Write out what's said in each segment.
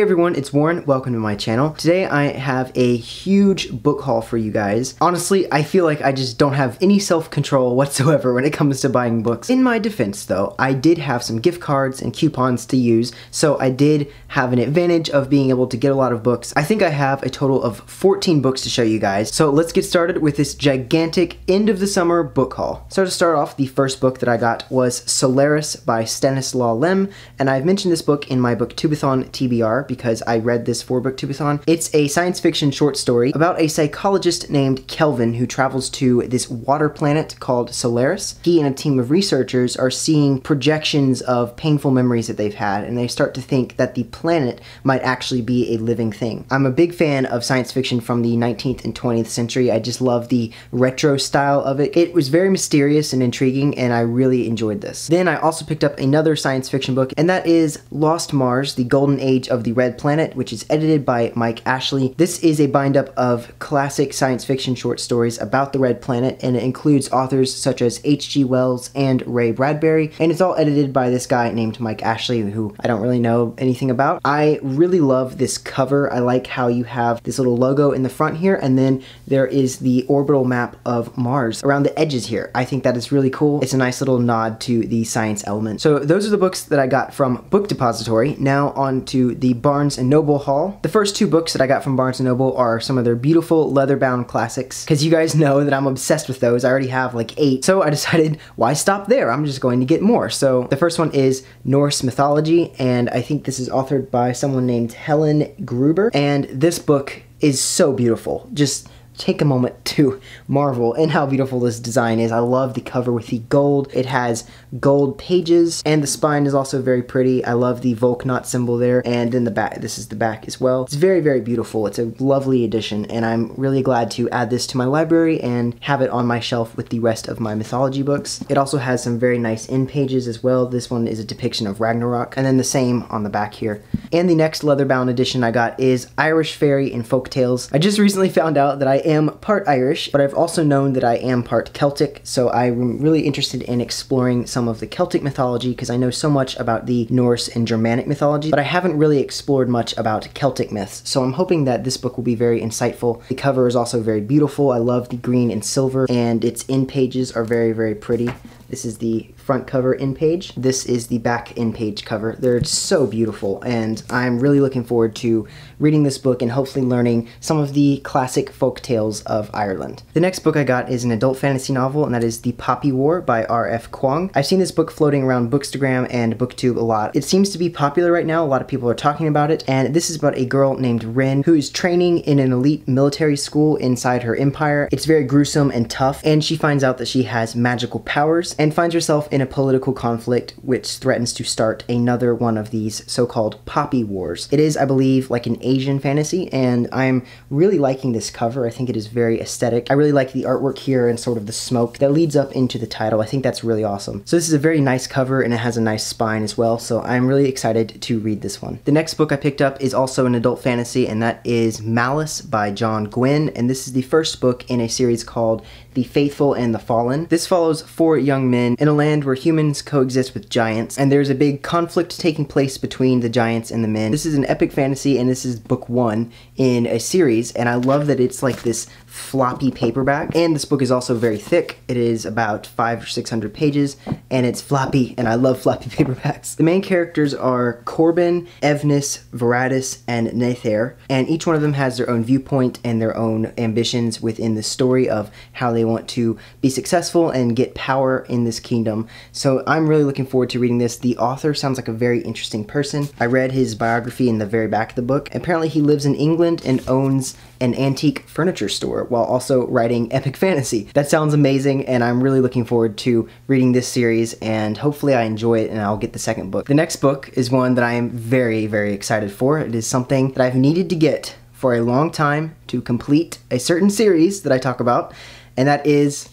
Hey everyone, it's Warren. Welcome to my channel. Today I have a huge book haul for you guys. Honestly, I feel like I just don't have any self-control whatsoever when it comes to buying books. In my defense though, I did have some gift cards and coupons to use, so I did have an advantage of being able to get a lot of books. I think I have a total of 14 books to show you guys. So let's get started with this gigantic end of the summer book haul. So to start off, the first book that I got was Solaris by Stanislaw Lem, and I've mentioned this book in my Booktubeathon TBR because I read this for Booktubeathon. It's a science fiction short story about a psychologist named Kelvin who travels to this water planet called Solaris. He and a team of researchers are seeing projections of painful memories that they've had, and they start to think that the planet might actually be a living thing. I'm a big fan of science fiction from the 19th and 20th century. I just love the retro style of it. It was very mysterious and intriguing, and I really enjoyed this. Then I also picked up another science fiction book, and that is Lost Mars, The Golden Age of the Red Planet, which is edited by Mike Ashley. This is a bind-up of classic science fiction short stories about the Red Planet, and it includes authors such as H.G. Wells and Ray Bradbury, and it's all edited by this guy named Mike Ashley, who I don't really know anything about. I really love this cover. I like how you have this little logo in the front here, and then there is the orbital map of Mars around the edges here. I think that is really cool. It's a nice little nod to the science element. So those are the books that I got from Book Depository. Now on to the Barnes & Noble haul. The first two books that I got from Barnes & Noble are some of their beautiful leather-bound classics, because you guys know that I'm obsessed with those. I already have like 8, so I decided, why stop there? I'm just going to get more. So the first one is Norse Mythology, and I think this is authored by someone named Helen Gruber, and this book is so beautiful. Just take a moment to marvel in how beautiful this design is. I love the cover with the gold. It has gold pages, and the spine is also very pretty. I love the Volknot symbol there, and then the back. This is the back as well. It's very, very beautiful. It's a lovely edition, and I'm really glad to add this to my library and have it on my shelf with the rest of my mythology books. It also has some very nice end pages as well. This one is a depiction of Ragnarok, and then the same on the back here. And the next leather-bound edition I got is Irish Fairy and Folktales. I just recently found out that I am part Irish, but I've also known that I am part Celtic, so I'm really interested in exploring some of the Celtic mythology because I know so much about the Norse and Germanic mythology, but I haven't really explored much about Celtic myths, so I'm hoping that this book will be very insightful. The cover is also very beautiful. I love the green and silver, and its end pages are very, very pretty. This is the front cover end page. This is the back end page cover. They're so beautiful, and I'm really looking forward to reading this book and hopefully learning some of the classic folk tales of Ireland. The next book I got is an adult fantasy novel, and that is The Poppy War by R.F. Kuang. I've seen this book floating around Bookstagram and BookTube a lot. It seems to be popular right now. A lot of people are talking about it, and this is about a girl named Rin who is training in an elite military school inside her empire. It's very gruesome and tough, and she finds out that she has magical powers and finds herself in a political conflict which threatens to start another one of these so-called Poppy Wars. It is, I believe, like an Asian fantasy, and I'm really liking this cover. I think it is very aesthetic. I really like the artwork here and sort of the smoke that leads up into the title. I think that's really awesome. So this is a very nice cover, and it has a nice spine as well, so I'm really excited to read this one. The next book I picked up is also an adult fantasy, and that is Malice by John Gwynne, and this is the first book in a series called The Faithful and the Fallen. This follows 4 young men in a land where humans coexist with giants, and there's a big conflict taking place between the giants and the men. This is an epic fantasy, and this is book 1 in a series, and I love that it's like this floppy paperback, and this book is also very thick. It is about 500 or 600 pages, and it's floppy, and I love floppy paperbacks. The main characters are Corbin, Evnis, Veratus, and Nether, and each one of them has their own viewpoint and their own ambitions within the story of how they want to be successful and get power in this kingdom. So I'm really looking forward to reading this. The author sounds like a very interesting person. I read his biography in the very back of the book. Apparently he lives in England and owns an antique furniture store while also writing epic fantasy. That sounds amazing, and I'm really looking forward to reading this series, and hopefully I enjoy it and I'll get the second book. The next book is one that I am very, very excited for. It is something that I've needed to get for a long time to complete a certain series that I talk about, and that is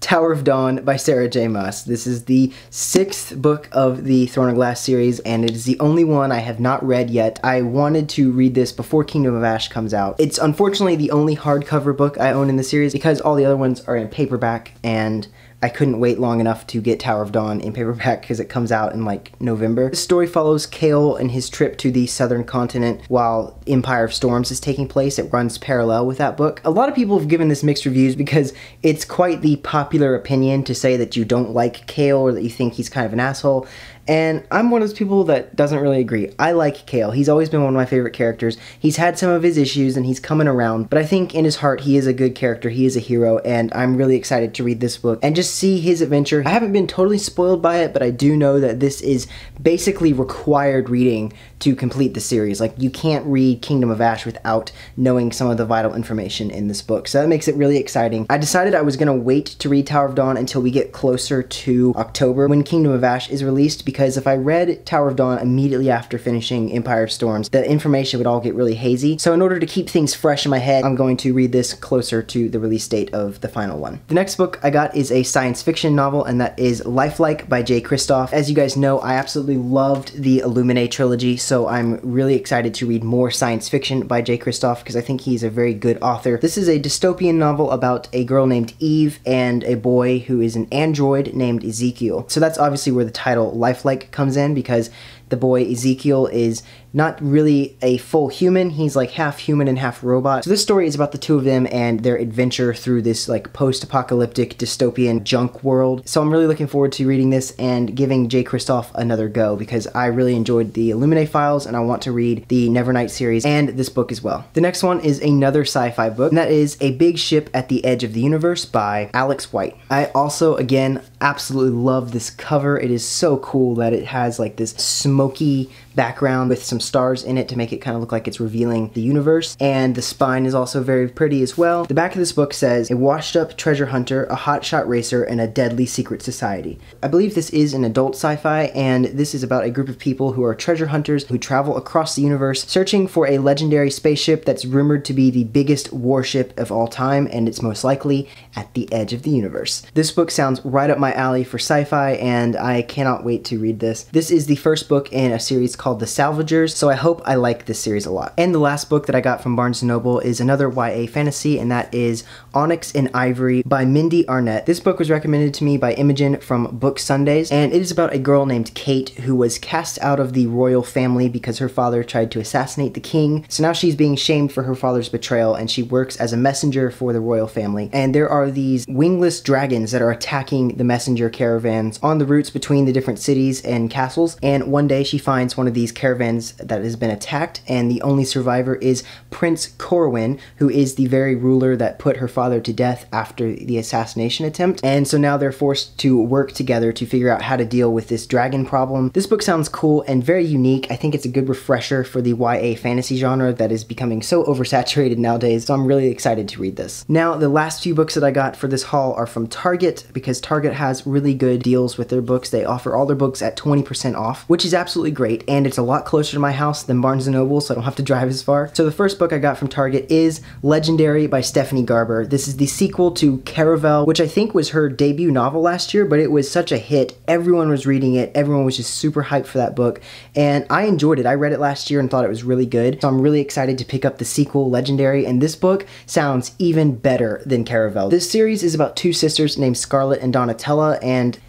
Tower of Dawn by Sarah J. Maas. This is the 6th book of the Throne of Glass series, and it is the only one I have not read yet. I wanted to read this before Kingdom of Ash comes out. It's unfortunately the only hardcover book I own in the series because all the other ones are in paperback, and I couldn't wait long enough to get Tower of Dawn in paperback because it comes out in like November. This story follows Cale and his trip to the southern continent while Empire of Storms is taking place. It runs parallel with that book. A lot of people have given this mixed reviews because it's quite the popular opinion to say that you don't like Cale or that you think he's kind of an asshole. And I'm one of those people that doesn't really agree. I like Cale. He's always been one of my favorite characters. He's had some of his issues and he's coming around, but I think in his heart he is a good character. He is a hero, and I'm really excited to read this book and just see his adventure. I haven't been totally spoiled by it, but I do know that this is basically required reading to complete the series. Like, you can't read Kingdom of Ash without knowing some of the vital information in this book, so that makes it really exciting. I decided I was going to wait to read Tower of Dawn until we get closer to October when Kingdom of Ash is released, because if I read Tower of Dawn immediately after finishing Empire of Storms, the information would all get really hazy. So in order to keep things fresh in my head, I'm going to read this closer to the release date of the final one. The next book I got is a science fiction novel, and that is Lifelike by Jay Kristoff. As you guys know, I absolutely loved the Illuminae trilogy, so I'm really excited to read more science fiction by Jay Kristoff because I think he's a very good author. This is a dystopian novel about a girl named Eve and a boy who is an android named Ezekiel. So that's obviously where the title Lifelike comes in, because the boy Ezekiel is not really a full human. He's like half human and half robot. So this story is about the two of them and their adventure through this like post-apocalyptic dystopian junk world. So I'm really looking forward to reading this and giving Jay Kristoff another go, because I really enjoyed the Illuminae files and I want to read the Nevernight series and this book as well. The next one is another sci-fi book, and that is A Big Ship at the Edge of the Universe by Alex White. I also, again, absolutely love this cover. It is so cool that it has like this smoky background with some stars in it to make it kind of look like it's revealing the universe, and the spine is also very pretty as well. The back of this book says, a washed up treasure hunter, a hotshot racer, and a deadly secret society. I believe this is an adult sci-fi, and this is about a group of people who are treasure hunters who travel across the universe searching for a legendary spaceship that's rumored to be the biggest warship of all time, and it's most likely at the edge of the universe. This book sounds right up my alley for sci-fi, and I cannot wait to read this. This is the first book in a series called The Salvagers, so I hope I like this series a lot. And the last book that I got from Barnes & Noble is another YA fantasy, and that is Onyx and Ivory by Mindy Arnett. This book was recommended to me by Imogen from Book Sundays, and it is about a girl named Kate who was cast out of the royal family because her father tried to assassinate the king. So now she's being shamed for her father's betrayal, and she works as a messenger for the royal family. And there are these wingless dragons that are attacking the messenger caravans on the routes between the different cities and castles, and one day she finds one of these caravans that has been attacked, and the only survivor is Prince Corwin, who is the very ruler that put her father to death after the assassination attempt. And so now they're forced to work together to figure out how to deal with this dragon problem. This book sounds cool and very unique. I think it's a good refresher for the YA fantasy genre that is becoming so oversaturated nowadays, so I'm really excited to read this. Now, the last few books that I got for this haul are from Target, because Target has really good deals with their books. They offer all their books at 20% off, which is absolutely great, and it's a lot closer to my house than Barnes & Noble, so I don't have to drive as far. So the first book I got from Target is Legendary by Stephanie Garber. This is the sequel to Caravel, which I think was her debut novel last year, but it was such a hit. Everyone was reading it. Everyone was just super hyped for that book, and I enjoyed it. I read it last year and thought it was really good, so I'm really excited to pick up the sequel, Legendary, and this book sounds even better than Caravel. This series is about two sisters named Scarlett and Donatella, and...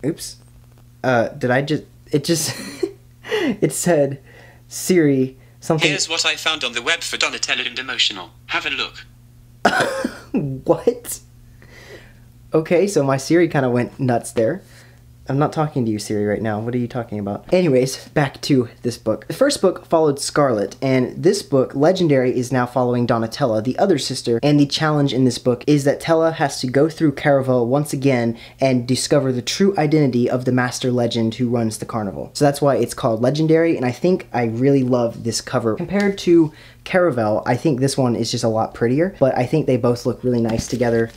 Oops. It said, Siri, something... Here's what I found on the web for Donatella and Emotional. Have a look. What? Okay, so my Siri kind of went nuts there. I'm not talking to you, Siri, right now. What are you talking about? Anyways, back to this book. The first book followed Scarlett, and this book, Legendary, is now following Donatella, the other sister, and the challenge in this book is that Tella has to go through Caravel once again and discover the true identity of the master legend who runs the carnival. So that's why it's called Legendary, and I think I really love this cover. Compared to Caravel, I think this one is just a lot prettier, but I think they both look really nice together.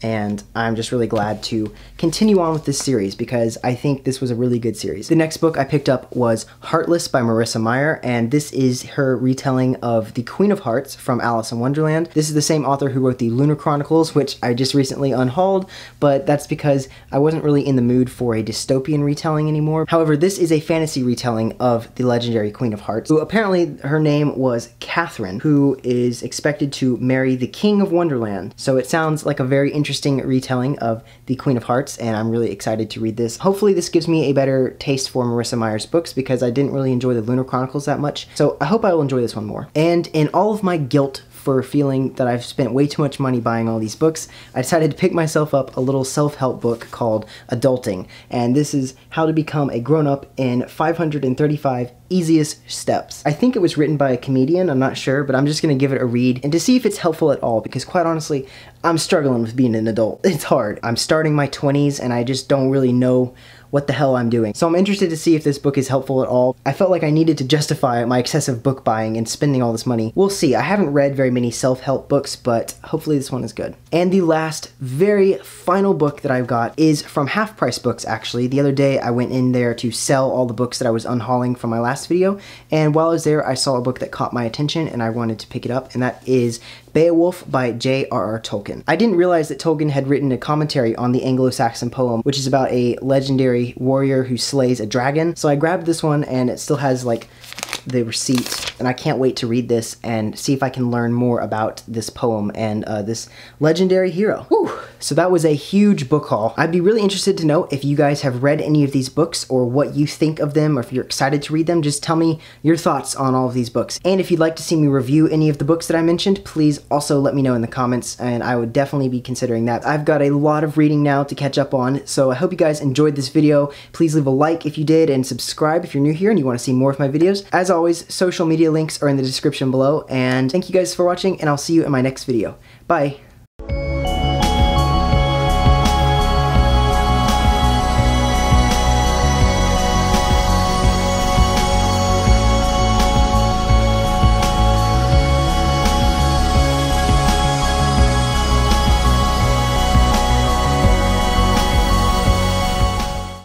And I'm just really glad to continue on with this series because I think this was a really good series. The next book I picked up was Heartless by Marissa Meyer, and this is her retelling of The Queen of Hearts from Alice in Wonderland. This is the same author who wrote the Lunar Chronicles, which I just recently unhauled, but that's because I wasn't really in the mood for a dystopian retelling anymore. However, this is a fantasy retelling of the legendary Queen of Hearts, who apparently her name was Catherine, who is expected to marry the King of Wonderland. So it sounds like a very interesting interesting retelling of the Queen of Hearts, and I'm really excited to read this. Hopefully this gives me a better taste for Marissa Meyer's books, because I didn't really enjoy the Lunar Chronicles that much, so I hope I will enjoy this one more. And in all of my guilt for feeling that I've spent way too much money buying all these books, I decided to pick myself up a little self-help book called Adulting, and this is How to Become a Grown-Up in 535 Easiest Steps. I think it was written by a comedian, I'm not sure, but I'm just gonna give it a read and to see if it's helpful at all, because quite honestly, I'm struggling with being an adult. It's hard. I'm starting my 20s and I just don't really know what the hell I'm doing. So I'm interested to see if this book is helpful at all. I felt like I needed to justify my excessive book buying and spending all this money. We'll see. I haven't read very many self-help books, but hopefully this one is good. And the last, very final book that I've got is from Half Price Books, actually. The other day I went in there to sell all the books that I was unhauling from my last video, and while I was there I saw a book that caught my attention and I wanted to pick it up, and that is Beowulf by J.R.R. Tolkien. I didn't realize that Tolkien had written a commentary on the Anglo-Saxon poem, which is about a legendary warrior who slays a dragon. So I grabbed this one, and it still has like the receipt, and I can't wait to read this and see if I can learn more about this poem and this legendary hero. Whew. So that was a huge book haul. I'd be really interested to know if you guys have read any of these books or what you think of them, or if you're excited to read them. Just tell me your thoughts on all of these books. And if you'd like to see me review any of the books that I mentioned, please also let me know in the comments, and I would definitely be considering that. I've got a lot of reading now to catch up on, so I hope you guys enjoyed this video. Please leave a like if you did, and subscribe if you're new here and you want to see more of my videos. As always, social media links are in the description below, and thank you guys for watching, and I'll see you in my next video. Bye!